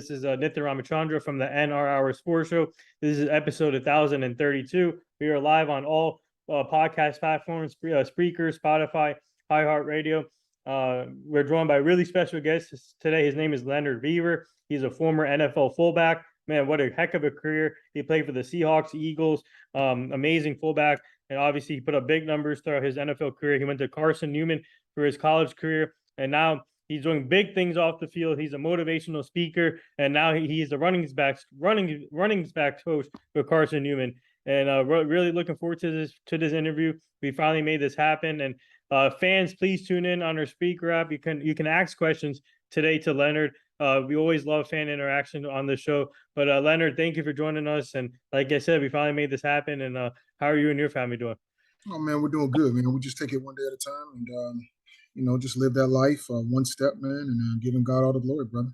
This is Nithin Ramachandra from the NR Hour Sports Show. This is episode 1032. We are live on all podcast platforms, Spreaker, Spotify, iHeartRadio. We're joined by a really special guest today. His name is Leonard Weaver. He's a former NFL fullback. Man, what a heck of a career. He played for the Seahawks, Eagles, amazing fullback. And obviously, he put up big numbers throughout his NFL career. He went to Carson Newman for his college career. And now he's doing big things off the field. He's a motivational speaker, and now he's the running backs coach for Carson Newman. And really looking forward to this interview. We finally made this happen. And fans, please tune in on our speaker app. You can ask questions today to Leonard. We always love fan interaction on the show. But Leonard, thank you for joining us. And like I said, we finally made this happen. And how are you and your family doing? Oh man, we're doing good, man. We just take it one day at a time, and just live that life one step, man, and giving God all the glory, brother.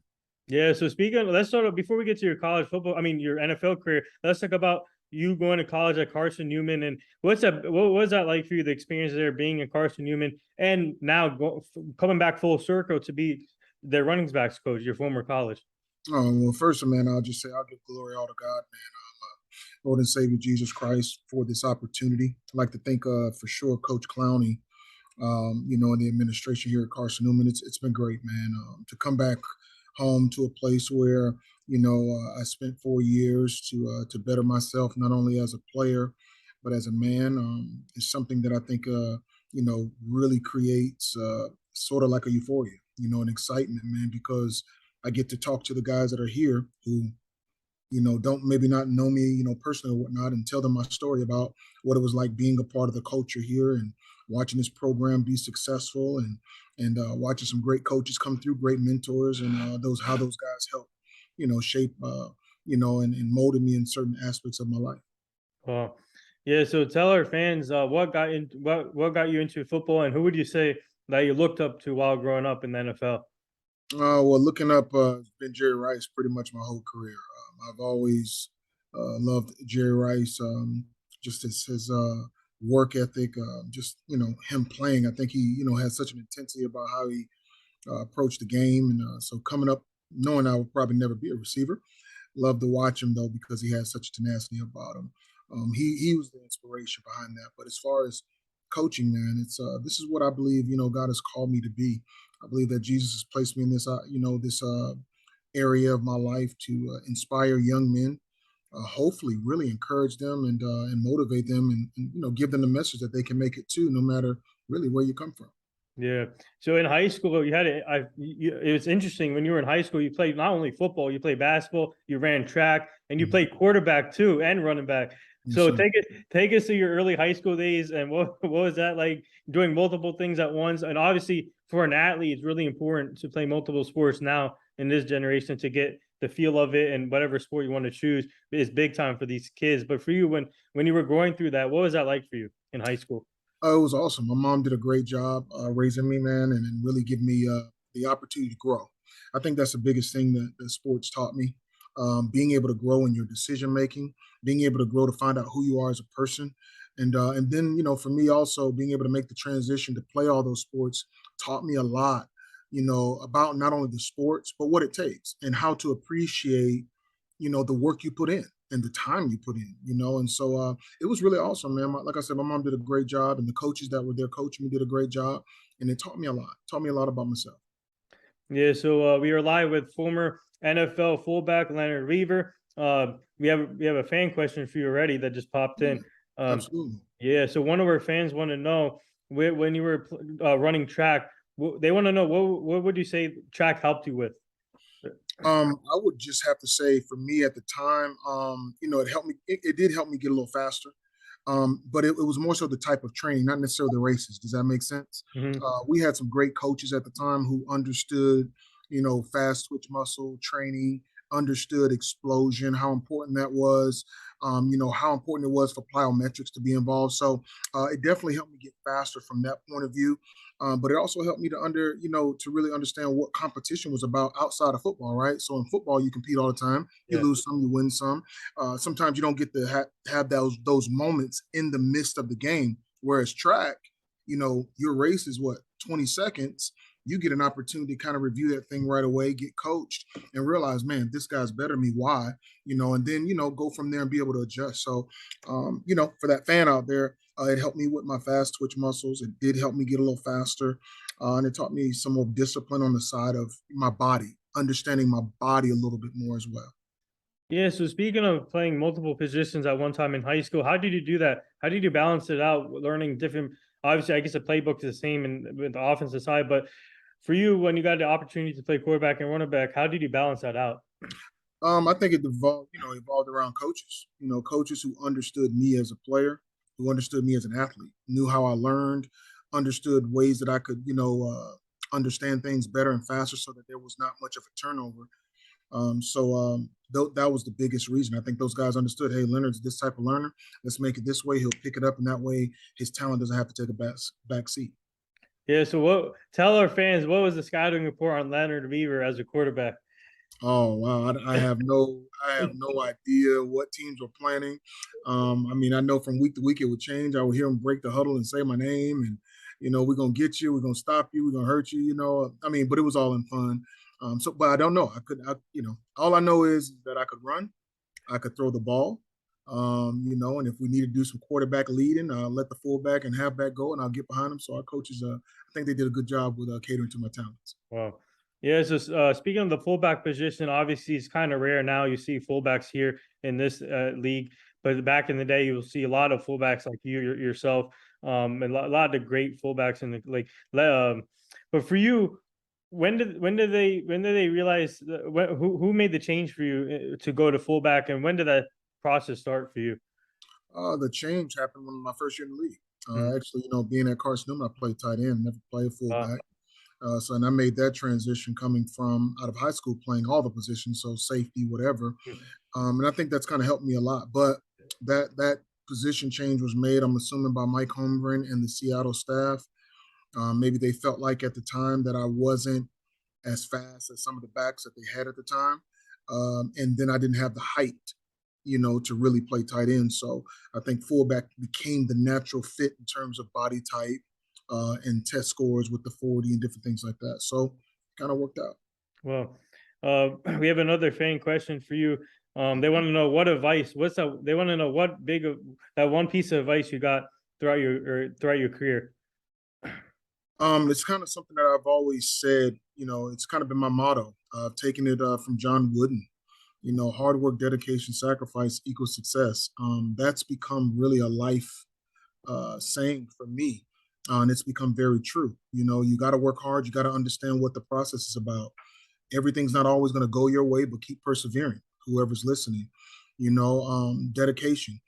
Yeah. So let's start off before we get to your college football. Your NFL career. Let's talk about you going to college at Carson Newman, and what was that like for you? The experience there, being at Carson Newman, and now coming back full circle to be their running backs coach, your former college. Oh well, first, man, I'll just say I'll give glory all to God, man. Lord and Savior Jesus Christ for this opportunity. I'd like to thank for sure Coach Clowney, and the administration here at Carson Newman. It's been great, man. To come back home to a place where I spent 4 years to better myself, not only as a player but as a man, is something that I think really creates sort of like a euphoria, an excitement, man, because I get to talk to the guys that are here who don't maybe not know me, personally or whatnot, and tell them my story about what it was like being a part of the culture here and watching this program be successful and watching some great coaches come through, great mentors, and how those guys help, shape, and molded me in certain aspects of my life. Yeah. So tell our fans what got you into football, and who would you say that you looked up to while growing up in the NFL? Well, looking up, been Jerry Rice pretty much my whole career. I've always loved Jerry Rice, just his work ethic, him playing. I think he, had such an intensity about how he approached the game. And so coming up, knowing I would probably never be a receiver, loved to watch him, though, because he had such tenacity about him. He was the inspiration behind that. But as far as coaching, man, it's this is what I believe, God has called me to be. I believe that Jesus has placed me in this, this area of my life to inspire young men, hopefully really encourage them and motivate them and give them the message that they can make it too, no matter really where you come from. Yeah. So in high school, it was interesting when you were in high school, you played not only football, you played basketball, you ran track, and you played quarterback too and running back. So take us to your early high school days, and what was that like, doing multiple things at once? And obviously for an athlete, it's really important to play multiple sports now in this generation to get the feel of it, and whatever sport you want to choose is big time for these kids. But for you, when you were going through that, what was that like for you in high school? Oh, it was awesome. My mom did a great job raising me, man, and really give me the opportunity to grow. I think that's the biggest thing that sports taught me. Being able to grow in your decision making, being able to grow to find out who you are as a person, and then for me also being able to make the transition to play all those sports taught me a lot, about not only the sports but what it takes and how to appreciate, the work you put in and the time you put in, and so it was really awesome, man. Like I said, my mom did a great job, and the coaches that were there coaching me did a great job, and it taught me a lot about myself. Yeah. So we are live with former NFL fullback Leonard Weaver. We have a fan question for you already that just popped in. Absolutely. Yeah. So one of our fans want to know, when you were running track, they want to know what would you say track helped you with? I would just have to say, for me at the time, it helped me. It did help me get a little faster, but it was more so the type of training, not necessarily the races. Does that make sense? Mm-hmm. We had some great coaches at the time who understood, fast twitch muscle training, understood explosion, how important that was, how important it was for plyometrics to be involved. So it definitely helped me get faster from that point of view. But it also helped me to really understand what competition was about outside of football, right? So in football, you compete all the time. You lose some, you win some. Sometimes you don't get to have those moments in the midst of the game. Whereas track, your race is 20 seconds. you get an opportunity to kind of review that thing right away, get coached, and realize, man, this guy's better than me. Why? And then, go from there and be able to adjust. So, for that fan out there, it helped me with my fast twitch muscles. It did help me get a little faster. And it taught me some more discipline on the side of my body, understanding my body a little bit more as well. Yeah, so speaking of playing multiple positions at one time in high school, how did you do that? How did you balance it out, learning different? Obviously, I guess the playbook is the same with the offensive side, but for you, when you got the opportunity to play quarterback and running back, how did you balance that out? I think it evolved around coaches. Coaches who understood me as a player, who understood me as an athlete, knew how I learned, understood ways that I could, understand things better and faster, so that there was not much of a turnover. That was the biggest reason. I think those guys understood, hey, Leonard's this type of learner. Let's make it this way. He'll pick it up, and that way his talent doesn't have to take a back seat. Yeah, so what? Tell our fans, what was the scouting report on Leonard Weaver as a quarterback? Oh wow, I have no idea what teams were planning. I mean, I know from week to week it would change. I would hear them break the huddle and say my name, and we're gonna get you, we're gonna stop you, we're gonna hurt you. I mean, but it was all in fun. But I don't know. All I know is that I could run, I could throw the ball, and if we need to do some quarterback leading, let the fullback and halfback go, and I'll get behind them. So our coaches, I think they did a good job with catering to my talents. Wow. Yeah, so speaking of the fullback position, obviously it's kind of rare now. You see fullbacks here in this league, but back in the day, you'll see a lot of fullbacks like yourself, and a lot of the great fullbacks in the like. But for you, when did they realize who made the change for you to go to fullback, and when did that process start for you? The change happened when my first year in the league. Mm. Actually, being at Carson Newman, I played tight end, never played Uh, fullback. And I made that transition coming from out of high school, playing all the positions, so safety, whatever. And I think that's kind of helped me a lot. But that position change was made, I'm assuming, by Mike Holmgren and the Seattle staff. Maybe they felt like at the time that I wasn't as fast as some of the backs that they had at the time. And then I didn't have the height, to really play tight end. So I think fullback became the natural fit in terms of body type, and test scores with the 40 and different things like that. So kind of worked out. well, we have another fan question for you. They want to know what advice. They want to know what that one piece of advice you got throughout your career. It's kind of something that I've always said. It's kind of been my motto. I've taken it from John Wooden. Hard work, dedication, sacrifice equals success. That's become really a life saying for me. And it's become very true. You got to work hard. You got to understand what the process is about. Everything's not always going to go your way, but keep persevering. Whoever's listening, dedication,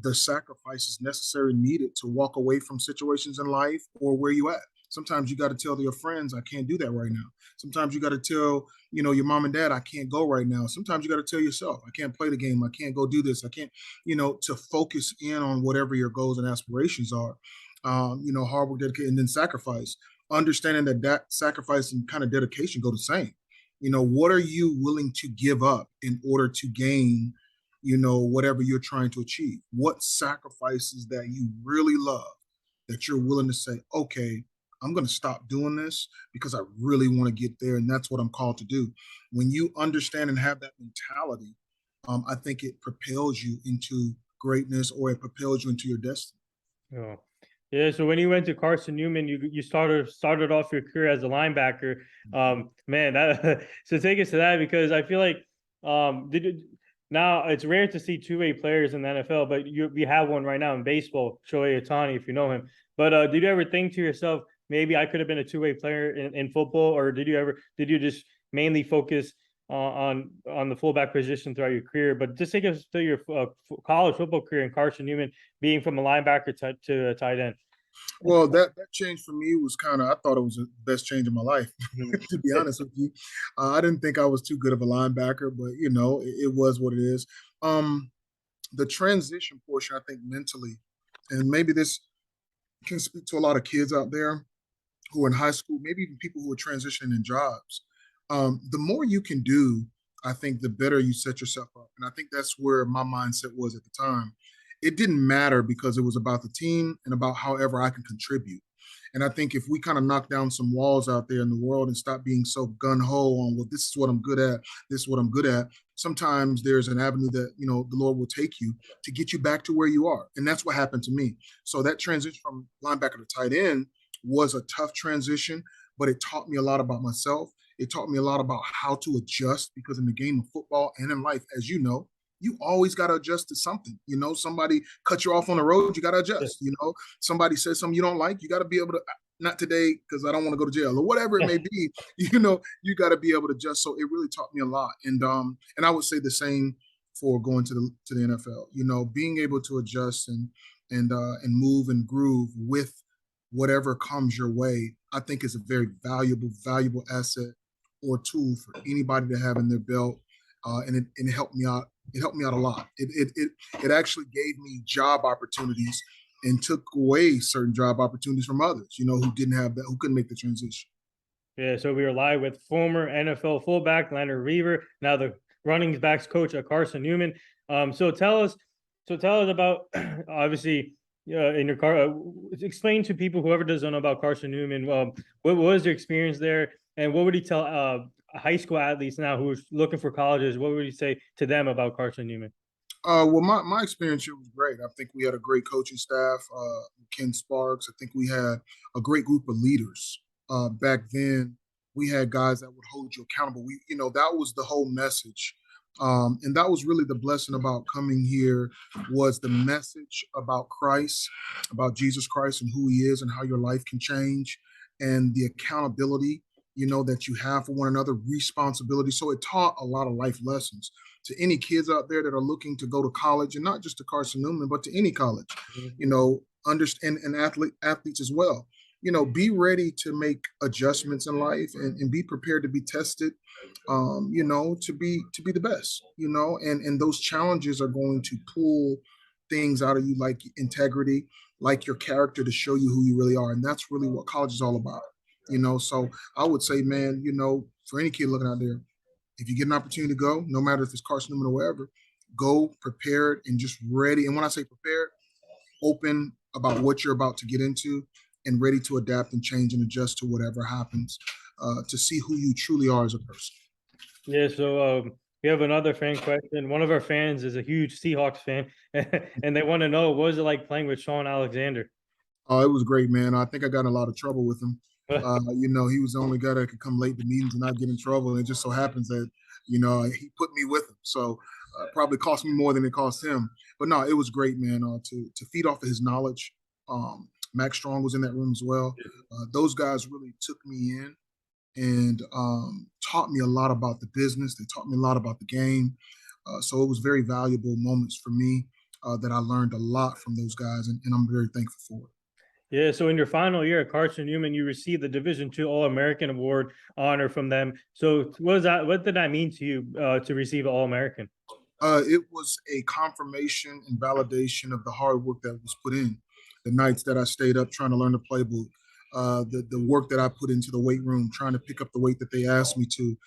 the sacrifices necessary needed to walk away from situations in life or where you at. Sometimes you got to tell your friends, I can't do that right now. Sometimes you got to tell, your mom and dad, I can't go right now. Sometimes you got to tell yourself, I can't play the game. I can't go do this. I can't, to focus in on whatever your goals and aspirations are. Hard work, dedication, and then sacrifice. Understanding that sacrifice and kind of dedication go the same. What are you willing to give up in order to gain, whatever you're trying to achieve? What sacrifices that you really love that you're willing to say, okay, I'm going to stop doing this because I really want to get there. And that's what I'm called to do. When you understand and have that mentality, I think it propels you into greatness, or it propels you into your destiny. Oh. Yeah, so when you went to Carson Newman, you started off your career as a linebacker. Man, so take us to that, because I feel like now it's rare to see two-way players in the NFL, but we have one right now in baseball, Shohei Ohtani, if you know him. But did you ever think to yourself, maybe I could have been a two-way player in football, or did you just mainly focus on the fullback position throughout your career? But just take us to your college football career in Carson Newman, being from a linebacker to a tight end. Well, that change for me was I thought it was the best change of my life, to be honest with you. I didn't think I was too good of a linebacker, but it was what it is. The transition portion, I think mentally, and maybe this can speak to a lot of kids out there who are in high school, maybe even people who are transitioning in jobs. The more you can do, I think the better you set yourself up. And I think that's where my mindset was at the time. It didn't matter because it was about the team and about however I can contribute. And I think if we kind of knock down some walls out there in the world and stop being so gun-ho on, well, this is what I'm good at, this is what I'm good at, sometimes there's an avenue that, the Lord will take you to get you back to where you are. And that's what happened to me. So that transition from linebacker to tight end was a tough transition, but it taught me a lot about myself. It taught me a lot about how to adjust, because in the game of football and in life, as you know, you always got to adjust to something. Somebody cut you off on the road, you got to adjust. Somebody says something you don't like, you got to be able to, not today because I don't want to go to jail or whatever it may be. You got to be able to adjust. So it really taught me a lot. And I would say the same for going to the NFL. Being able to adjust and move and groove with whatever comes your way, I think is a very valuable asset or tool for anybody to have in their belt. And it helped me out. It helped me out a lot. It actually gave me job opportunities and took away certain job opportunities from others, who didn't have that, who couldn't make the transition. Yeah, so we are live with former NFL fullback Leonard Weaver, now the running backs coach at Carson Newman. So tell us about obviously in your car. Explain to people, whoever doesn't know about Carson Newman, what was your experience there, and what would he tell high school athletes now who are looking for colleges? What would you say to them about Carson Newman? Well, my experience here was great. I think we had a great coaching staff, Ken Sparks. I think we had a great group of leaders. Back then, we had guys that would hold you accountable. That was the whole message. And that was really the blessing about coming here, was the message about Christ, about Jesus Christ and who he is and how your life can change, and the accountability, that you have for one another, responsibility. So it taught a lot of life lessons to any kids out there that are looking to go to college, and not just to Carson Newman, but to any college, understand, and athletes as well. Be ready to make adjustments in life, and be prepared to be tested, to be the best, and those challenges are going to pull things out of you, like integrity, like your character, to show you who you really are. And that's really what college is all about. So I would say, man, for any kid looking out there, if you get an opportunity to go, no matter if it's Carson Newman or wherever, go prepared and just ready. And when I say prepared, open about what you're about to get into, and ready to adapt and change and adjust to whatever happens, to see who you truly are as a person. Yeah, so we have another fan question. One of our fans is a huge Seahawks fan, and they want to know, what was it like playing with Sean Alexander? Oh, it was great, man. I think I got in a lot of trouble with him. He was the only guy that could come late to meetings and not get in trouble. And it just so happens that, he put me with him. So probably cost me more than it cost him. But no, it was great, man, to feed off of his knowledge. Max Strong was in that room as well. Those guys really took me in and taught me a lot about the business. They taught me a lot about the game. So it was very valuable moments for me, that I learned a lot from those guys, and I'm very thankful for it. Yeah, so in your final year at Carson Newman, you received the Division II All-American Award honor from them. So what did that mean to you, to receive an All-American? It was a confirmation and validation of the hard work that was put in. The nights that I stayed up trying to learn the playbook, the work that I put into the weight room, trying to pick up the weight that they asked me to,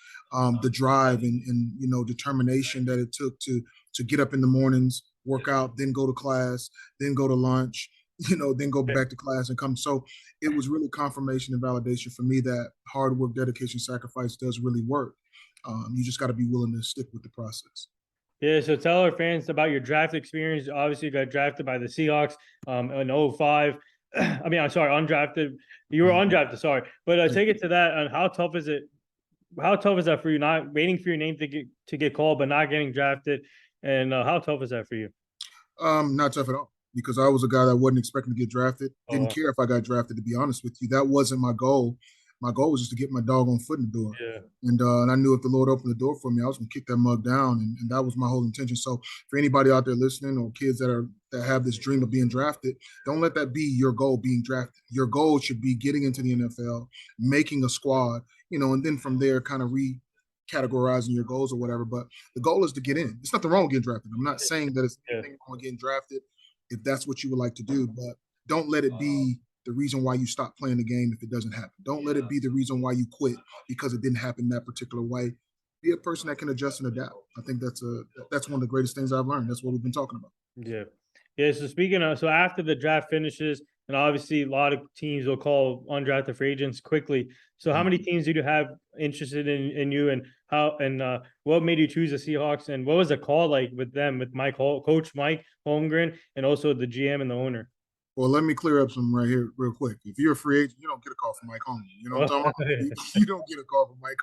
the drive and determination that it took to get up in the mornings, work out, then go to class, then go to lunch, then go back to class and come. So it was really confirmation and validation for me that hard work, dedication, sacrifice does really work. You just got to be willing to stick with the process. Yeah, so tell our fans about your draft experience. Obviously, you got drafted by the Seahawks in 05. I mean, I'm sorry, undrafted. You were undrafted, sorry. But take it to that. And how tough is it? How tough is that for you? Not waiting for your name to get called, but not getting drafted. And how tough is that for you? Not tough at all, because I was a guy that wasn't expecting to get drafted. Didn't care if I got drafted, to be honest with you. That wasn't my goal. My goal was just to get my doggone foot in the door. Yeah. And I knew if the Lord opened the door for me, I was going to kick that mug down. And that was my whole intention. So for anybody out there listening, or kids that have this dream of being drafted, don't let that be your goal, being drafted. Your goal should be getting into the NFL, making a squad, and then from there kind of categorizing your goals or whatever. But the goal is to get in. There's nothing wrong with getting drafted. I'm not saying that it's anything wrong with getting drafted if that's what you would like to do, but don't let it be the reason why you stop playing the game if it doesn't happen. Don't let it be the reason why you quit because it didn't happen that particular way. Be a person that can adjust and adapt. I think that's one of the greatest things I've learned. That's what we've been talking about. Yeah. Yeah. So speaking of, so after the draft finishes, and obviously a lot of teams will call undrafted free agents quickly. So how many teams did you have interested in you, and how and what made you choose the Seahawks, and what was the call like with them, with Coach Mike Holmgren, and also the GM and the owner? Well, let me clear up something right here real quick. If you're a free agent, you don't get a call from Mike Holmgren. You know what I'm talking about? You don't get a call from Mike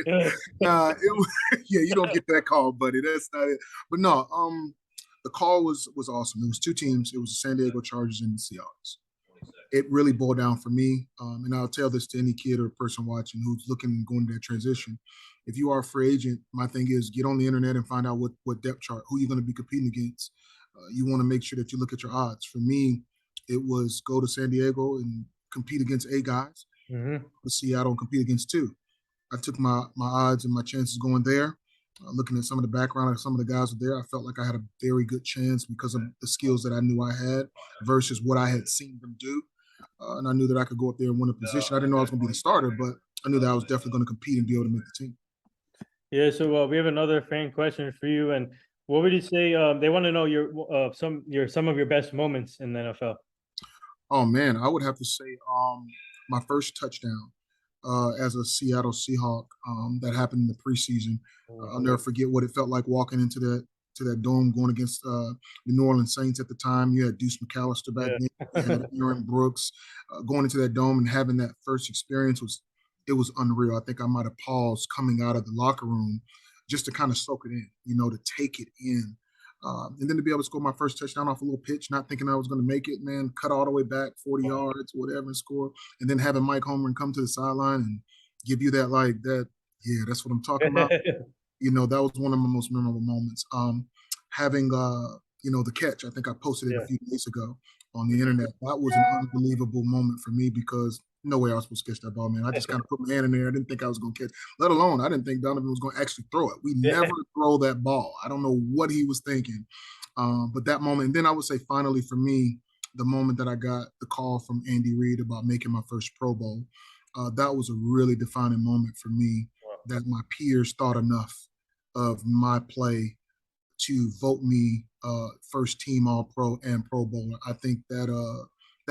Holmgren. Yeah, you don't get that call, buddy. That's not it. But no, the call was awesome. It was two teams. It was the San Diego Chargers and the Seahawks. It really boiled down for me, and I'll tell this to any kid or person watching who's looking and going to that transition. If you are a free agent, my thing is get on the internet and find out what depth chart, who you're going to be competing against. You want to make sure that you look at your odds. For me, it was go to San Diego and compete against A guys, Seattle and compete against two. I took my odds and my chances going there. Looking at some of the background of some of the guys there, I felt like I had a very good chance because of the skills that I knew I had versus what I had seen them do. And I knew that I could go up there and win a position. I didn't know I was going to be the starter, but I knew that I was definitely going to compete and be able to make the team. Yeah, so we have another fan question for you, and what would you say? They want to know some of your best moments in the NFL. Oh man, I would have to say my first touchdown as a Seattle Seahawk that happened in the preseason. I'll never forget what it felt like walking into that dome going against the New Orleans Saints at the time. You had Deuce McAllister back then. You had Aaron Brooks. Going into that dome and having that first experience was unreal. I think I might have paused coming out of the locker room just to kind of soak it in, to take it in. And then to be able to score my first touchdown off a little pitch, not thinking I was going to make it, man, cut all the way back, 40 yards, whatever, and score. And then having Mike Holmgren come to the sideline and give you that, yeah, that's what I'm talking about. That was one of my most memorable moments. Having, the catch, I think I posted it a few days ago on the internet. That was an unbelievable moment for me because no way I was supposed to catch that ball, man. I just kind of put my hand in there. I didn't think I was going to catch, let alone I didn't think Donovan was going to actually throw it. We never throw that ball. I don't know what he was thinking. But that moment, and then I would say finally for me, the moment that I got the call from Andy Reid about making my first Pro Bowl, that was a really defining moment for me that my peers thought enough of my play to vote me first team All-Pro and Pro Bowler. I think that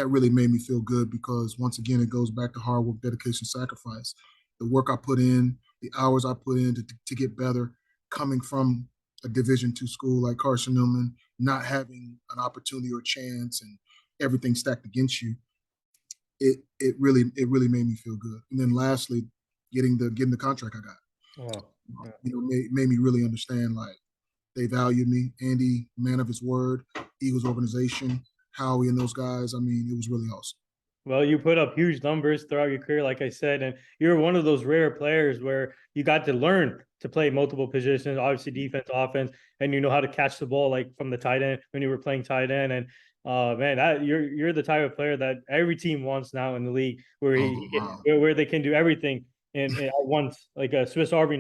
really made me feel good because once again, it goes back to hard work, dedication, sacrifice. The work I put in, the hours I put in to get better, coming from a Division II school like Carson Newman, not having an opportunity or chance and everything stacked against you. It really made me feel good. And then lastly, getting the contract I got. Made me really understand like they valued me. Andy, man of his word, Eagles organization, Howie and those guys. I mean, it was really awesome. Well, you put up huge numbers throughout your career, like I said, and you're one of those rare players where you got to learn to play multiple positions, obviously defense, offense, and you know how to catch the ball like from the tight end when you were playing tight end. And man, you're the type of player that every team wants now in the league, where where they can do everything at once, like a Swiss Army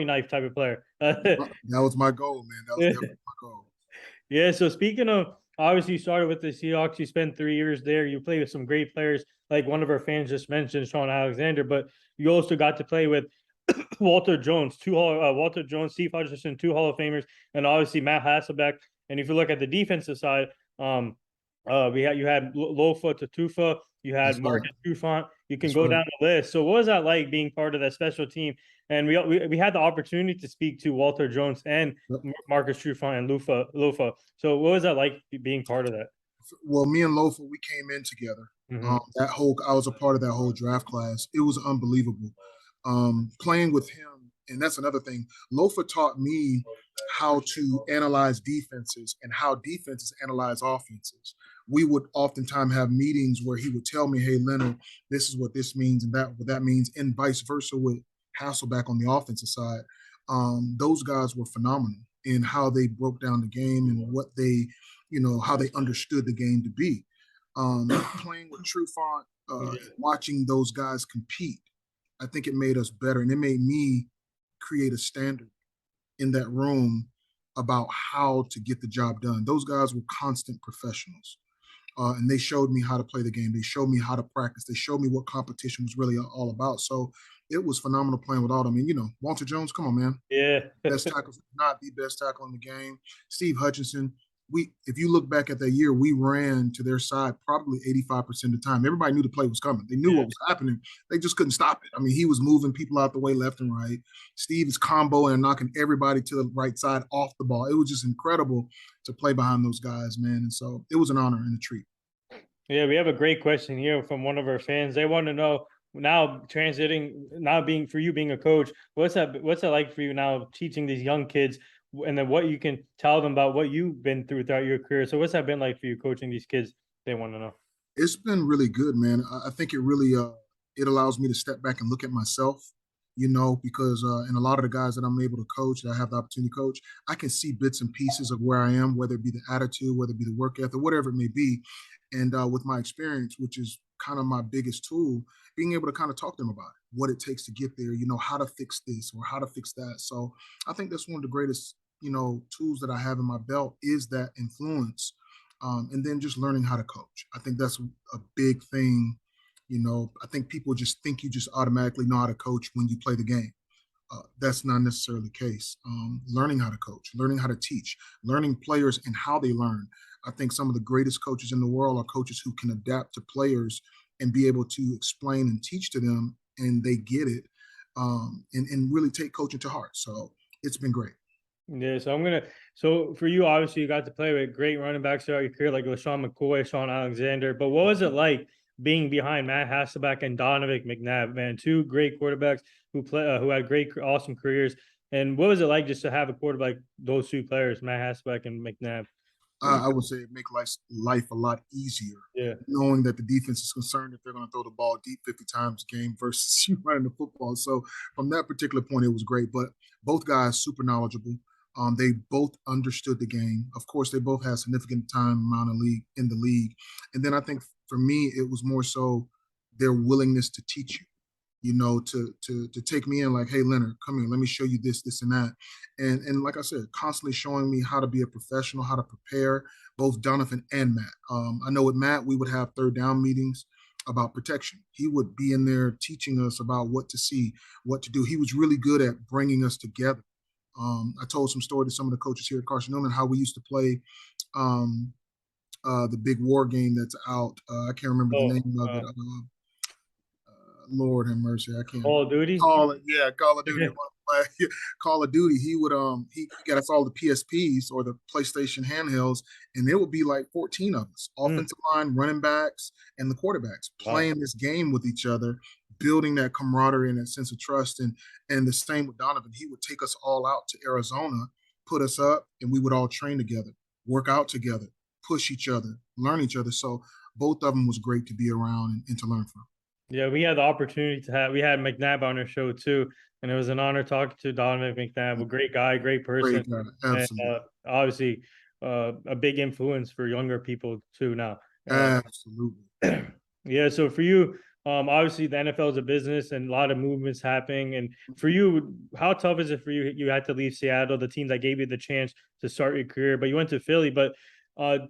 knife type of player. That was my goal, man. That was definitely my goal. Yeah. So speaking of, obviously you started with the Seahawks. You spent 3 years there. You played with some great players, like one of our fans just mentioned, Sean Alexander. But you also got to play with Walter Jones, Steve Hutchinson, two Hall of Famers, and obviously Matt Hasselbeck. And if you look at the defensive side, you had Lofa Tatufa, you had Marcus Trufant. You can go down the list. So what was that like being part of that special team? And we had the opportunity to speak to Walter Jones and Marcus Trufant and Lofa. So what was that like being part of that? Well, me and Lofa, we came in together. I was a part of that whole draft class. It was unbelievable. Playing with him, and that's another thing. Lofa taught me how to analyze defenses and how defenses analyze offenses. We would oftentimes have meetings where he would tell me, hey, Leonard, this is what this means and that what that means, and vice versa with Hasselbeck on the offensive side. Those guys were phenomenal in how they broke down the game and what they, how they understood the game to be. Playing with Trufant, watching those guys compete, I think it made us better, and it made me create a standard in that room about how to get the job done. Those guys were constant professionals, and they showed me how to play the game. They showed me how to practice. They showed me what competition was really all about. So it was phenomenal playing with all them. I mean, Walter Jones, come on, man. Yeah. Best tackle, not the best tackle in the game. Steve Hutchinson, if you look back at that year, we ran to their side probably 85% of the time. Everybody knew the play was coming. They knew Yeah. what was happening. They just couldn't stop it. I mean, he was moving people out the way left and right. Steve is comboing and knocking everybody to the right side off the ball. It was just incredible to play behind those guys, man. And so it was an honor and a treat. Yeah, we have a great question here from one of our fans. They want to know now transiting, now being for you being a coach, what's that like for you now teaching these young kids and then what you can tell them about what you've been through throughout your career. So what's that been like for you coaching these kids? They want to know. It's been really good, man. I think it really it allows me to step back and look at myself, because and a lot of the guys that I'm able to coach, that I have the opportunity to coach, I can see bits and pieces of where I am, whether it be the attitude, whether it be the work ethic, whatever it may be. And with my experience, which is kind of my biggest tool, being able to kind of talk to them about it, what it takes to get there, how to fix this or how to fix that. So I think that's one of the greatest, tools that I have in my belt is that influence. And then just learning how to coach. I think that's a big thing. I think people just think you just automatically know how to coach when you play the game. That's not necessarily the case. Learning how to coach, learning how to teach, learning players and how they learn. I think some of the greatest coaches in the world are coaches who can adapt to players and be able to explain and teach to them, and they get it, and really take coaching to heart. So it's been great. Yeah, so for you, obviously you got to play with great running backs throughout your career, like LaShawn McCoy, Sean Alexander. But what was it like being behind Matt Hasselbeck and Donovan McNabb, man? Two great quarterbacks who had great, awesome careers. And what was it like just to have a quarterback, those two players, Matt Hasselbeck and McNabb? I would say it make life a lot easier, Yeah. knowing that the defense is concerned that they're going to throw the ball deep 50 times a game versus you running the football. So from that particular point, it was great. But both guys super knowledgeable. They both understood the game. Of course, they both had significant time amount of league in the league. And then I think for me, it was more so their willingness to teach you, to take me in like, hey, Leonard, come here, let me show you this, this, and that. And like I said, constantly showing me how to be a professional, how to prepare, both Donovan and Matt. I know with Matt, we would have third down meetings about protection. He would be in there teaching us about what to see, what to do. He was really good at bringing us together. I told some story to some of the coaches here at Carson Newman how we used to play the big war game that's out. I can't remember the Oh, name of it. Lord have mercy, I can't Call of Duty. call it. Yeah, Call of Duty. Call of Duty. He would he got us all the PSPs or the PlayStation handhelds, and there would be like 14 of us, offensive line, running backs, and the quarterbacks Wow. playing this game with each other, building that camaraderie and that sense of trust. And the same with Donovan. He would take us all out to Arizona, put us up, and we would all train together, work out together, push each other, learn each other. So both of them was great to be around and to learn from. Yeah, we had the opportunity we had McNabb on our show too, and it was an honor talking to Donovan McNabb, a great guy, great person, Great guy, and absolutely. obviously a big influence for younger people too now. Absolutely. Yeah, so for you, obviously the NFL is a business and a lot of movements happening. And for you, how tough is it for you? You had to leave Seattle, the team that gave you the chance to start your career, but you went to Philly. But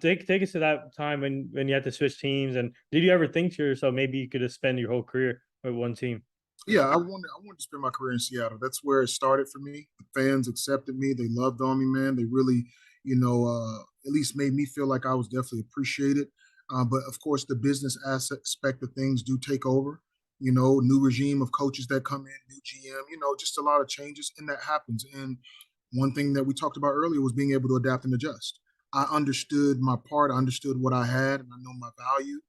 take us to that time when you had to switch teams. And did you ever think to yourself maybe you could have spent your whole career with one team? Yeah, I wanted to spend my career in Seattle. That's where it started for me. The fans accepted me. They loved on me, man. They really, at least made me feel like I was definitely appreciated. But of course, the business aspect of things do take over. New regime of coaches that come in, new GM. Just a lot of changes, and that happens. And one thing that we talked about earlier was being able to adapt and adjust. I understood my part. I understood what I had, and I know my value.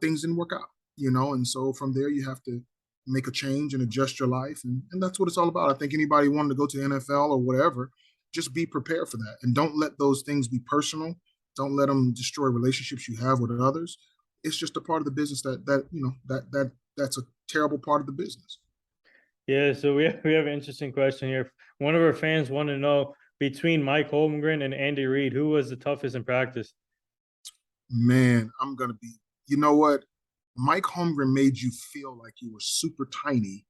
Things didn't work out, and so from there you have to make a change and adjust your life. And that's what it's all about. I think anybody wanting to go to the NFL or whatever, just be prepared for that. And don't let those things be personal. Don't let them destroy relationships you have with others. It's just a part of the business that's a terrible part of the business. Yeah, so we have an interesting question here. One of our fans want to know between Mike Holmgren and Andy Reid, who was the toughest in practice? Man, I'm gonna be, you know what? Mike Holmgren made you feel like you were super tiny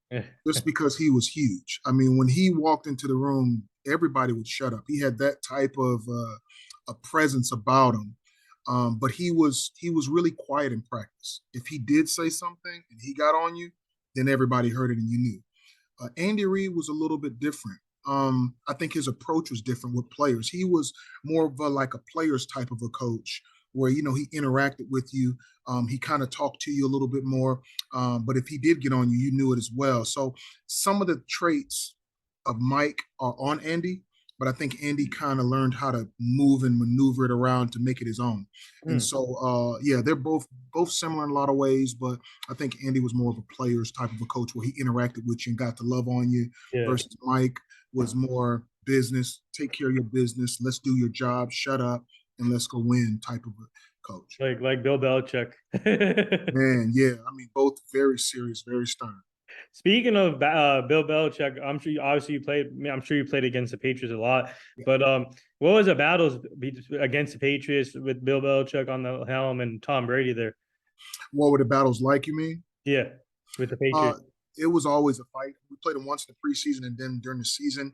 just because he was huge. I mean, when he walked into the room, everybody would shut up. He had that type of a presence about him. But he was really quiet in practice. If he did say something and he got on you, then everybody heard it and you knew. Andy Reid was a little bit different. I think his approach was different with players. He was more of like a players type of a coach where, he interacted with you. He kind of talked to you a little bit more. But if he did get on you, you knew it as well. So some of the traits of Mike are on Andy, but I think Andy kind of learned how to move and maneuver it around to make it his own. And Hmm. so, yeah, they're both similar in a lot of ways, but I think Andy was more of a players type of a coach where he interacted with you and got to love on you, Yeah. versus Mike was more business, take care of your business, let's do your job, shut up, and let's go win type of a coach. Like Bill Belichick. Man, yeah, I mean, both very serious, very stern. Speaking of Bill Belichick, I'm sure obviously you played. I mean, I'm sure you played against the Patriots a lot. Yeah. But what was the battles against the Patriots with Bill Belichick on the helm and Tom Brady there? What were the battles like, you mean? Yeah, with the Uh, Patriots. it was always a fight. We played him once in the preseason and then during the season.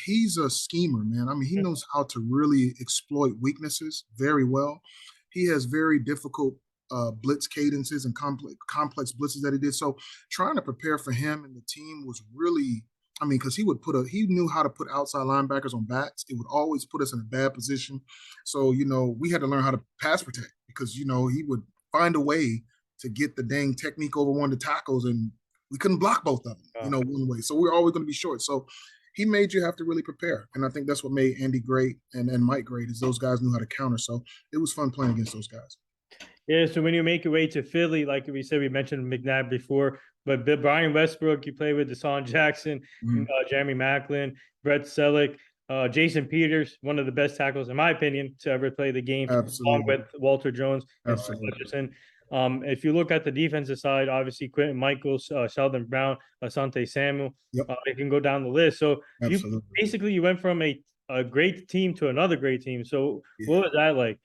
He's a schemer, man. I mean, he knows how to really exploit weaknesses very well. He has very difficult blitz cadences and complex blitzes that he did. So trying to prepare for him and the team was really, I mean, because he knew how to put outside linebackers on backs. It would always put us in a bad position. So, we had to learn how to pass protect because, he would find a way to get the dang technique over one of the tackles, and we couldn't block both of them, Oh. one way. So we're always going to be short. So he made you have to really prepare. And I think that's what made Andy great and Mike great is those guys knew how to counter. So it was fun playing against those guys. Yeah, so when you make your way to Philly, like we said, we mentioned McNabb before, but Brian Westbrook, you play with Deshaun Jackson, Mhm. Jeremy Maclin, Brett Selleck, Jason Peters, one of the best tackles, in my opinion, to ever play the game, along Absolutely. with Walter Jones and Steve Absolutely. Hutchinson. If you look at the defensive side, obviously Quentin Michaels, Sheldon Brown, Asante Samuel, Yep. you can go down the list. So Absolutely. you went from a great team to another great team. So Yeah. what was that like?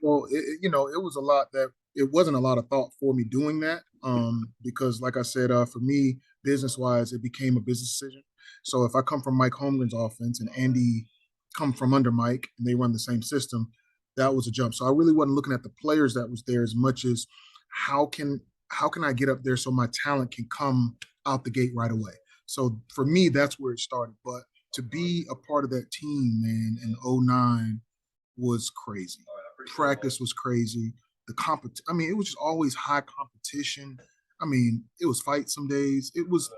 Well, it was a lot that it wasn't a lot of thought for me doing that. Because like I said, for me, business wise, it became a business decision. So if I come from Mike Holmgren's offense and Andy come from under Mike and they run the same system, that was a jump. So I really wasn't looking at the players that was there as much as how can how can I get up there so my talent can come out the gate right away. So for me, that's where it started. But to be a part of that team, man, in '09 was crazy. Practice was crazy. I mean, it was just always high competition. I mean, it was fight some days. It was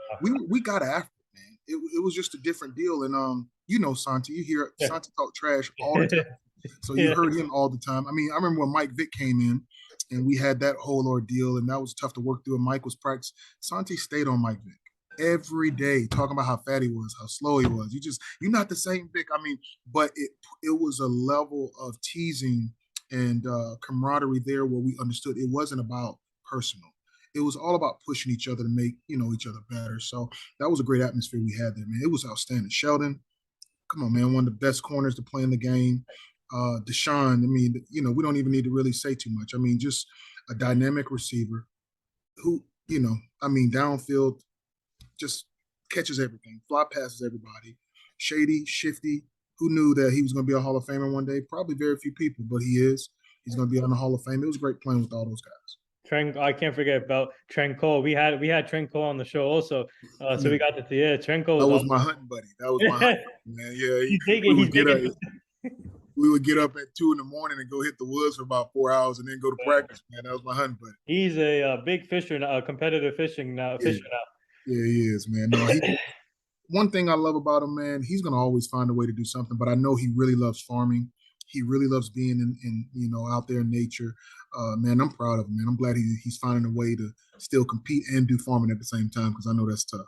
we got after it, man. It was just a different deal. And Santi, you hear Yeah. Santi talk trash all the time. So you Yeah. heard him all the time. I mean, I remember when Mike Vick came in and we had that whole ordeal, and that was tough to work through. And Mike was practicing. Santi stayed on Mike Vick every day, talking about how fat he was, how slow he was. You're not the same Vic. I mean, but it was a level of teasing and camaraderie there where we understood it wasn't about personal. It was all about pushing each other to make each other better. So that was a great atmosphere we had there, man. It was outstanding. Sheldon, come on, man, one of the best corners to play in the game. Deshaun, I mean, we don't even need to really say too much. I mean, just a dynamic receiver who, I mean, downfield just catches everything, fly passes everybody. Shady, shifty. Who knew that he was going to be a Hall of Famer one day? Probably very few people, but he is. He's going to be on the Hall of Fame. It was great playing with all those guys. Trent, I can't forget about Trent Cole. We had Trent Cole on the show also. So we Man, got to see, yeah, Trent Cole that was was my awesome. hunting buddy. That was my hunting buddy, man. Yeah, He's we taking he's would get up. taking We would get up at 2 a.m. and go hit the woods for about 4 hours and then go to practice. Man, that was my hunting buddy. he's a, big fisher now, a competitive fishing now Yeah, fisher yeah, he is, man. No, he. now. One thing I love about him, man, he's gonna always find a way to do something. But I know he really loves farming. He really loves being in out there in nature. Man, I'm proud of him, man. I'm glad he's finding a way to still compete and do farming at the same time because I know that's tough.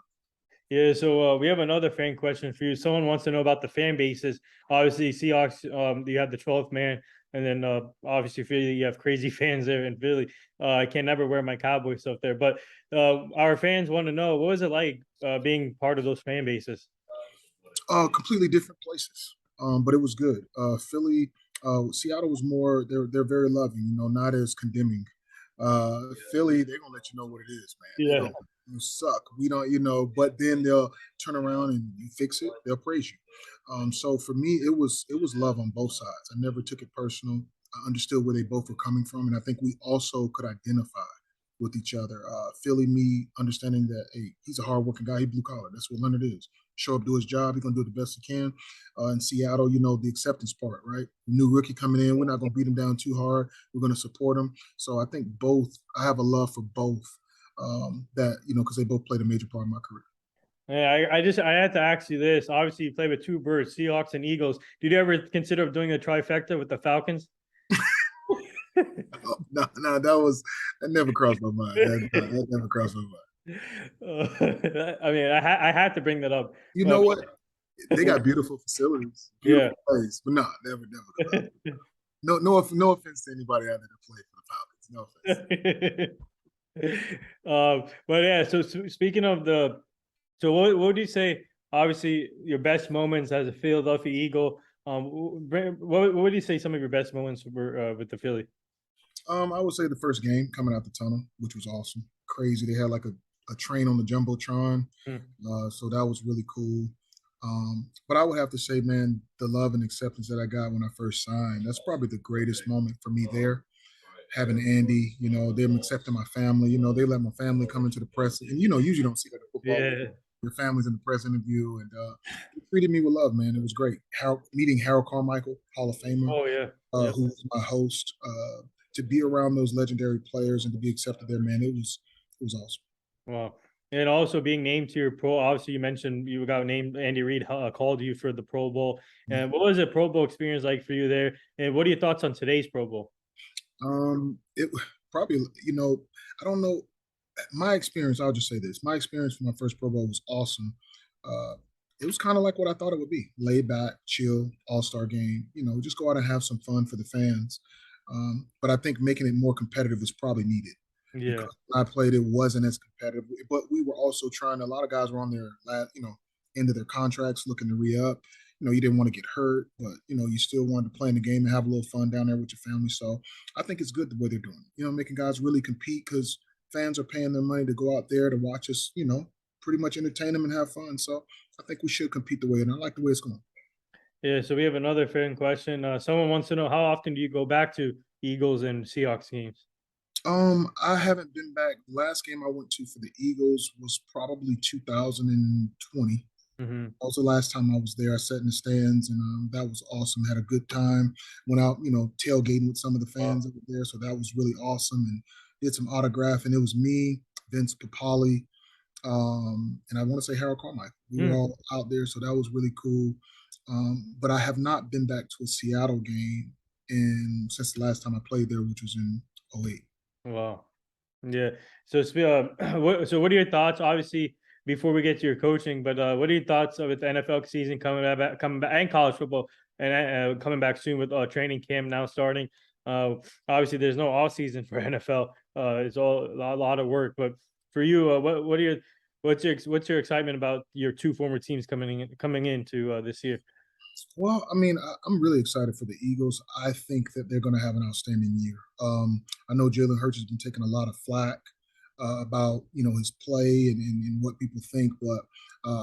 Yeah, so we have another fan question for you. Someone wants to know about the fan bases. Obviously, Seahawks, you have the 12th man, and then obviously Philly, you have crazy fans there in Philly. I can never wear my Cowboy stuff there, but our fans want to know what was it like being part of those fan bases? Completely different places, but it was good. Philly, Seattle was more. They're very loving, not as condemning. Philly, they're gonna let you know what it is, man. They Yeah, go, you suck. We don't, but then they'll turn around and you fix it. They'll praise you. So for me, it was love on both sides. I never took it personal. I understood where they both were coming from, and I think we also could identify with each other. Philly, me understanding that hey, he's a hardworking guy. He blue collar. That's what Leonard is. show up, do his job. He's gonna do it the best he can. In Seattle, you know, the acceptance part, right? New rookie coming in, we're not gonna beat him down too hard. We're gonna support him. So I think both. I have a love for both. That you know, because they both played a major part in my career. Yeah, I had to ask you this. Obviously, you play with two birds, Seahawks and Eagles. Did you ever consider doing a trifecta with the Falcons? Oh, no, that never crossed my mind. That never crossed my mind. I mean, I had to bring that up. You know what? They got beautiful facilities, Yeah. beautiful place, but no, never. No offense to anybody out there that played for the Falcons. No offense. But yeah, so speaking of so what would you say? Obviously, your best moments as a Philadelphia Eagle. What would you say some of your best moments were with the Philly? I would say the first game coming out the tunnel, which was awesome, crazy. They had like a train on the jumbotron, so that was really cool. But I would have to say, man, the love and acceptance that I got when I first signed, that's probably the greatest moment for me there. Having Andy, you know, them accepting my family, you know, they let my family come into the press. And, you know, usually don't see that in football. Yeah. Your family's in the press interview. And they treated me with love, man. It was great. Meeting Harold Carmichael, Hall of Famer, Oh yeah. Yep. who was my host, to be around those legendary players and to be accepted there, man, it was awesome. Wow. And also being named to your pro, obviously you mentioned you got named, Andy Reid called you for the Pro Bowl. And what was the Pro Bowl experience like for you there? And what are your thoughts on today's Pro Bowl? It probably, you know, I don't know. My experience, I'll just say this. My experience for my first Pro Bowl was awesome. It was kind of like what I thought it would be. Laid back, chill, all-star game. You know, just go out and have some fun for the fans. But I think making it more competitive is probably needed. Yeah. Because when I played, it wasn't as competitive. But we were also trying. A lot of guys were on their end of their contracts, looking to re-up. You know, you didn't want to get hurt, but you know, you still wanted to play in the game and have a little fun down there with your family. So I think it's good the way they're doing it. You know, making guys really compete because fans are paying their money to go out there to watch us. You know, pretty much entertain them and have fun. So I think we should compete the way, and I like the way it's going. Yeah. So we have another fan question. Someone wants to know, how often do you go back to Eagles and Seahawks games? I haven't been back. The last game I went to for the Eagles was probably 2020. Mm-hmm. That was the last time I was there. I sat in the stands, and that was awesome. Had a good time. Went out, you know, tailgating with some of the fans that were there, so that was really awesome. And did some autograph, and it was me, Vince Papali, and I want to say Harold Carmichael. We were all out there, so that was really cool. But I have not been back to a Seattle game since the last time I played there, which was in '08. Wow. Yeah. So, what are your thoughts? Obviously, before we get to your coaching, but what are your thoughts with the NFL season coming back, and college football, and coming back soon with training camp now starting? Obviously, there's no off season for NFL. It's all a lot of work. But for you, what's your excitement about your two former teams coming into this year? Well, I mean, I'm really excited for the Eagles. I think that they're going to have an outstanding year. I know Jalen Hurts has been taking a lot of flack about his play and what people think, but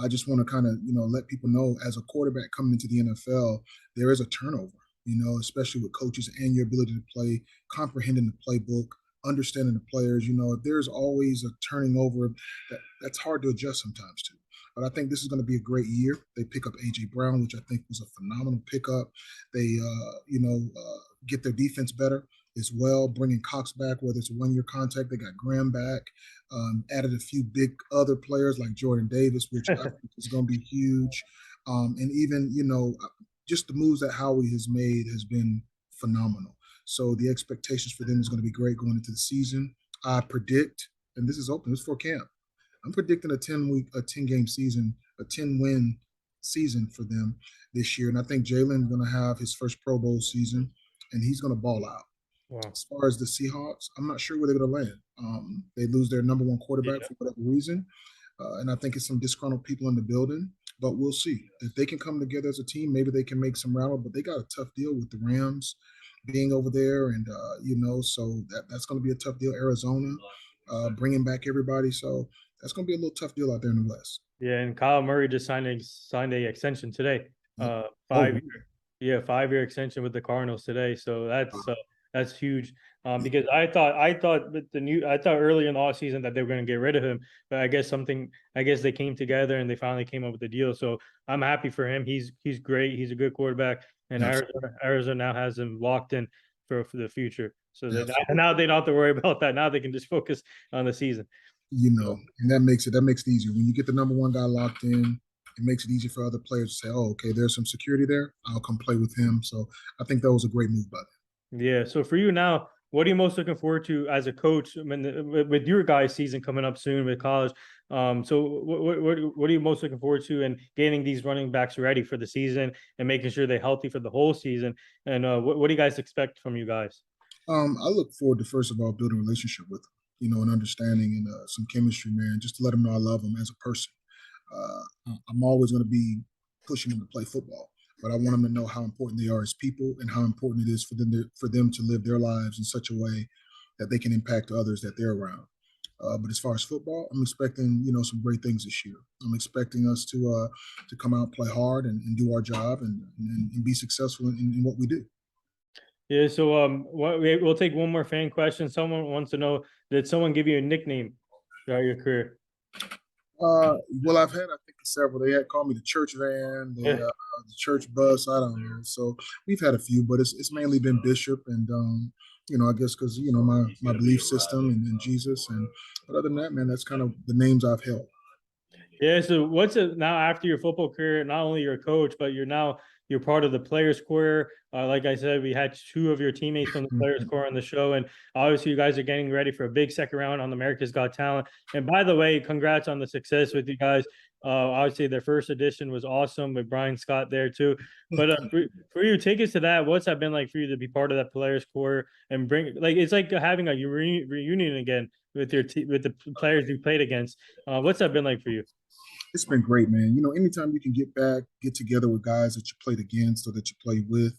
I just want to kind of let people know, as a quarterback coming into the NFL, there is a turnover. Especially with coaches and your ability to play, comprehending the playbook, understanding the players. There's always a turning over that's hard to adjust sometimes to. But I think this is going to be a great year. They pick up A.J. Brown, which I think was a phenomenal pickup. They, get their defense better as well, bringing Cox back, whether it's a one-year contract. They got Graham back, added a few big other players like Jordan Davis, which I think is going to be huge. And even, just the moves that Howie has made has been phenomenal. So the expectations for them is going to be great going into the season. I predict, and this is open, it's for camp, I'm predicting a 10-game season, a 10-win season for them this year. And I think Jalen's going to have his first Pro Bowl season, and he's going to ball out. Wow. As far as the Seahawks, I'm not sure where they're going to land. They lose their number one quarterback for whatever reason. And I think it's some disgruntled people in the building, but we'll see. If they can come together as a team, maybe they can make some rattle, but they got a tough deal with the Rams being over there. And, so that's going to be a tough deal. Arizona, bringing back everybody. So that's going to be a little tough deal out there in the West. Yeah, and Kyle Murray just signed a extension today. 5-year extension with the Cardinals today. So that's That's huge. Because I thought early in the offseason that they were going to get rid of him, but I guess they came together and they finally came up with a deal. So I'm happy for him. He's great. He's a good quarterback, and Arizona now has him locked in for the future. So that now they don't have to worry about that. Now they can just focus on the season. And that makes it easier when you get the number one guy locked in. It makes it easier for other players to say, "Oh, okay, there's some security there. I'll come play with him." So I think that was a great move by them. Yeah. So for you now, what are you most looking forward to as a coach? I mean, with your guys' season coming up soon with college. So what are you most looking forward to in getting these running backs ready for the season and making sure they're healthy for the whole season? And what do you guys expect from you guys? I look forward to, first of all, building a relationship with them, an understanding and some chemistry, man, just to let them know I love them as a person. I'm always going to be pushing them to play football, but I want them to know how important they are as people and how important it is for them to live their lives in such a way that they can impact others that they're around. But as far as football, I'm expecting some great things this year. I'm expecting us to come out, play hard, and do our job, and be successful in what we do. Yeah. So we'll take one more fan question. Someone wants to know, did someone give you a nickname throughout your career? Well, I've had, I think, several. They had called me the church van, the church bus. I don't know. So we've had a few, but it's mainly been Bishop, and I guess because my belief system and Jesus, but other than that, man, that's kind of the names I've held. Yeah. So what's it now after your football career? Not only you're a coach, but you're part of the players' corps. Like I said, we had two of your teammates from the players' corps on the show, and obviously you guys are getting ready for a big second round on America's Got Talent. And by the way, congrats on the success with you guys. Obviously, their first edition was awesome with Brian Scott there too. But for you, take us to that. What's that been like for you to be part of that players' corps and bring it's like having a reunion again with with the players you played against. What's that been like for you? It's been great, man. Anytime you can get together with guys that you played against or that you played with,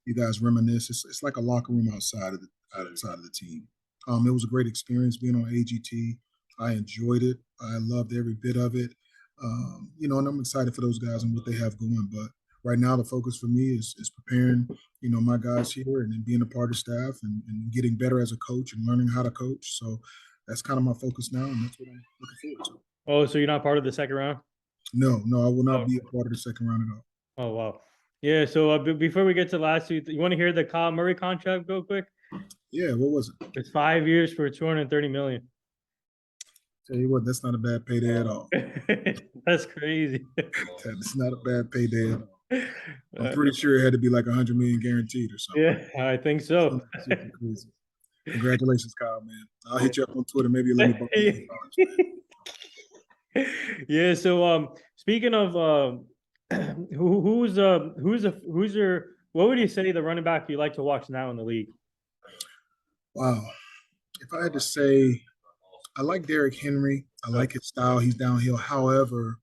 you guys reminisce. It's like a locker room outside of the team. It was a great experience being on AGT. I enjoyed it. I loved every bit of it. And I'm excited for those guys and what they have going. But right now, the focus for me is preparing, my guys here and being a part of staff and getting better as a coach and learning how to coach. So that's kind of my focus now, and that's what I'm looking forward to. Oh, so you're not part of the second round? No, I will not be a part of the second round at all. Oh, wow. Yeah, so before we get to the last two, you want to hear the Kyle Murray contract real quick? Yeah, what was it? It's 5 years for $230 million. Tell you what, that's not a bad payday at all. That's crazy. That's not a bad payday at all. I'm pretty sure it had to be like $100 million guaranteed or something. Yeah, I think so. Crazy. Congratulations, Kyle, man. I'll hit you up on Twitter. Maybe let me Yeah. So, speaking of who's your what would you say the running back you like to watch now in the league? Wow. If I had to say, I like Derrick Henry. I like his style. He's downhill. However,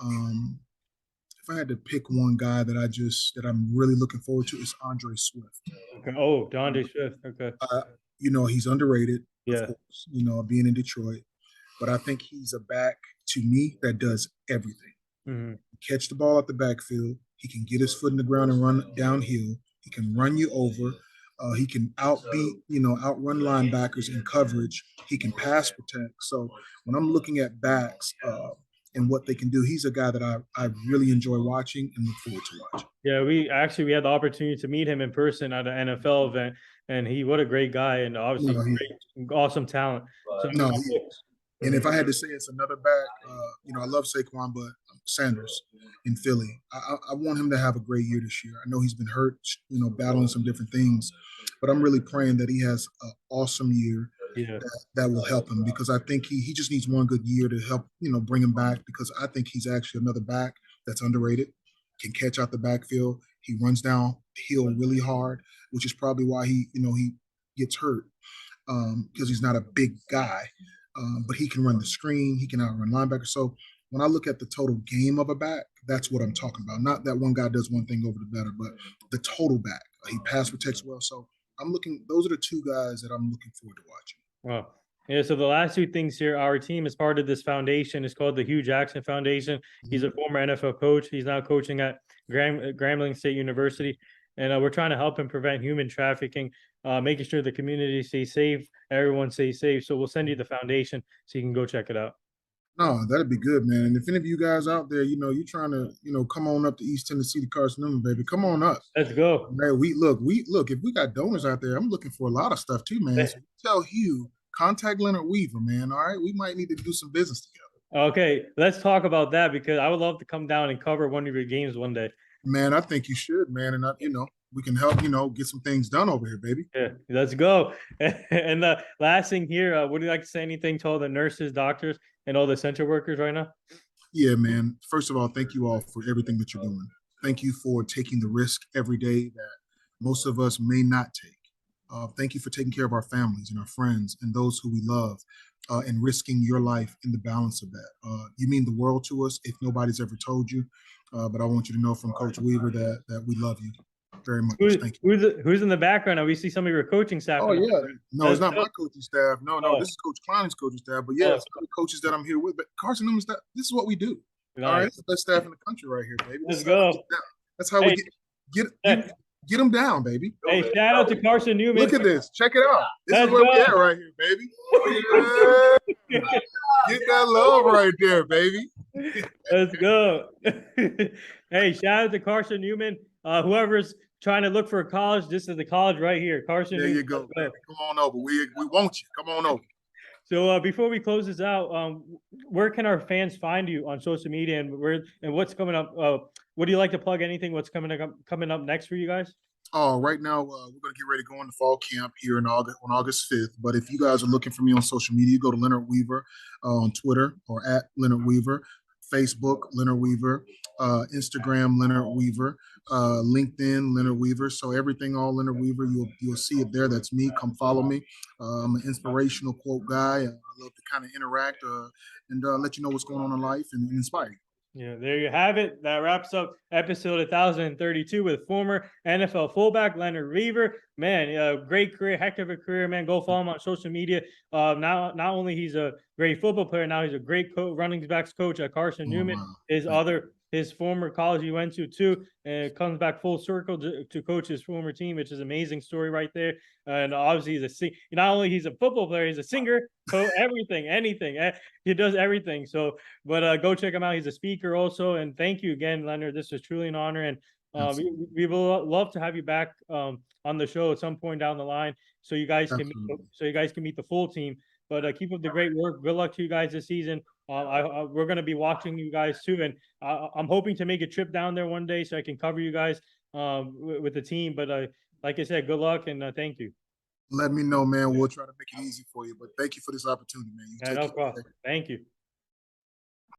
if I had to pick one guy that I'm really looking forward to, is Andre Swift. Okay. Oh, DeAndre Swift. Okay. He's underrated. Yeah. Of course, being in Detroit, but I think he's a back to me that does everything. Mm-hmm. Catch the ball at the backfield. He can get his foot in the ground and run downhill. He can run you over. He can outrun linebackers in coverage. He can pass protect. So when I'm looking at backs and what they can do, he's a guy that I really enjoy watching and look forward to watching. Yeah, we had the opportunity to meet him in person at an NFL event, and what a great guy, and obviously awesome talent. So, and if I had to say it's another back, I love Saquon, but Sanders in Philly, I want him to have a great year this year. I know he's been hurt, battling some different things, but I'm really praying that he has an awesome year that will help him, because I think he just needs one good year to help, bring him back, because I think he's actually another back that's underrated, can catch out the backfield. He runs down the hill really hard, which is probably why he gets hurt, because he's not a big guy. But he can run the screen. He can outrun linebackers. So when I look at the total game of a back, that's what I'm talking about. Not that one guy does one thing over the better, but the total back. He pass protects well. So those are the two guys that I'm looking forward to watching. Wow. Yeah, so the last two things here, our team is part of this foundation. It's called the Hugh Jackson Foundation. He's a former NFL coach. He's now coaching at Grambling State University. and we're trying to help him prevent human trafficking, making sure the community stays safe, everyone stays safe. So we'll send you the foundation so you can go check it out. No, that'd be good, man. And if any of you guys out there, you're trying to, come on up to East Tennessee to Carson Newman, baby, come on up. Let's go. Man, we look. If we got donors out there, I'm looking for a lot of stuff too, man. So tell Hugh, contact Leonard Weaver, man. All right, we might need to do some business together. Okay, let's talk about that because I would love to come down and cover one of your games one day. Man, I think you should, man. And we can help, get some things done over here, baby. Yeah, let's go. And the last thing here, would you like to say anything to all the nurses, doctors, and all the center workers right now? Yeah, man. First of all, thank you all for everything that you're doing. Thank you for taking the risk every day that most of us may not take. Thank you for taking care of our families and our friends and those who we love, and risking your life in the balance of that. You mean the world to us if nobody's ever told you. But I want you to know from Coach Weaver that we love you very much. Thank you. Who's in the background? We see some of your coaching staff. Oh, yeah. No, it's not my coaching staff. No, this is Coach Clowney's coaching staff. But yeah, it's other coaches that I'm here with. But Carson Newman staff, this is what we do. Nice. All right, it's the best staff in the country right here, baby. Let's go. That's how we get them down, baby. Hey, shout out to Carson Newman. Look at this. Check it out. This is where we at right here, baby. Yeah. Get that love right there, baby. Let's go. Hey, shout out to Carson Newman. Whoever's trying to look for a college, this is the college right here. Carson There Newman. You go. Come on over. We want you. Come on over. So before we close this out, where can our fans find you on social media, and what's coming up? Would you like to plug anything? What's coming up next for you guys? Right now, we're going to get ready to go into fall camp here on August 5th. But if you guys are looking for me on social media, go to Leonard Weaver on Twitter or at Leonard Weaver, Facebook, Leonard Weaver, Instagram, Leonard Weaver, LinkedIn, Leonard Weaver. So everything, all Leonard Weaver, you'll see it there. That's me. Come follow me. I'm an inspirational quote guy. I love to kind of interact and let you know what's going on in life and inspire you. Yeah, there you have it. That wraps up episode 1032 with former NFL fullback Leonard Weaver. Man, great career, heck of a career, man. Go follow him on social media. Not only he's a great football player, now he's a great running backs coach at Carson Newman. Wow. His former college he went to too, and it comes back full circle to coach his former team, which is an amazing story right there. And obviously not only he's a football player, he's a singer, anything. He does everything. So, but go check him out. He's a speaker also. And thank you again, Leonard. This was truly an honor. And we will love to have you back on the show at some point down the line, so you guys can meet the full team. But keep up the great work. Good luck to you guys this season. We're going to be watching you guys too, and I'm hoping to make a trip down there one day so I can cover you guys with the team. But like I said, good luck and thank you. Let me know, man. We'll try to make it easy for you. But thank you for this opportunity, man. No problem. Thank you.